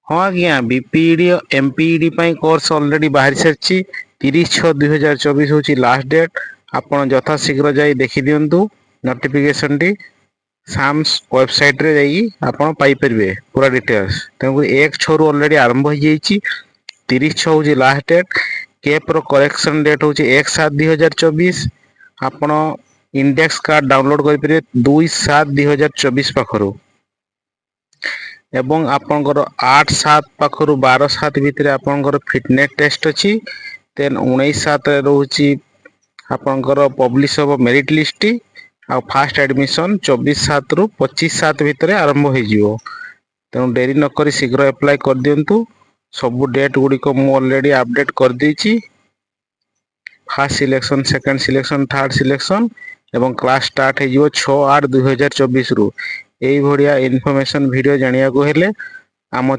हाँ आज्ञा BPD MPD course already बाहरी सारी 30/6/2024 हूँ लास्ट डेट। आपण यथाशीघ्र जाई देखी दिंतु नोटिफिकेशन टी साम्स वेबसाइट रे जाई आपण पाई परिबे पूरा डिटेल्स। तेणुक 1/6 रु ऑलरेडी आरंभ हो जाइए। 30/6 हूँ लास्ट डेट। केप रो करेक्शन डेट हूँ 1/7/2024। आपण इंडेक्स कार्ड डाउनलोड करें 2/7/2024 पाखरु एवं आपंकर 8/7 पाखरु 12/7 भितर आपंकर फिटनेस टेस्ट अच्छी। देन 19/7 रोची आपंकर पब्लिश हम मेरिट लिस्ट आ फास्ट एडमिशन 24/7 रु 25/7 भितर आरंभ हो। तेणु डेरी नक शीघ्र एप्लाय कर दिंतु। सबु डेट गुड़िक मु ऑलरेडी अपडेट कर देछि। First selection, second selection, third selection एवं क्लास स्टार्ट हो 6/8/2024 रु। यही भाया इनफॉरमेशन वीडियो जानिया को हेले आम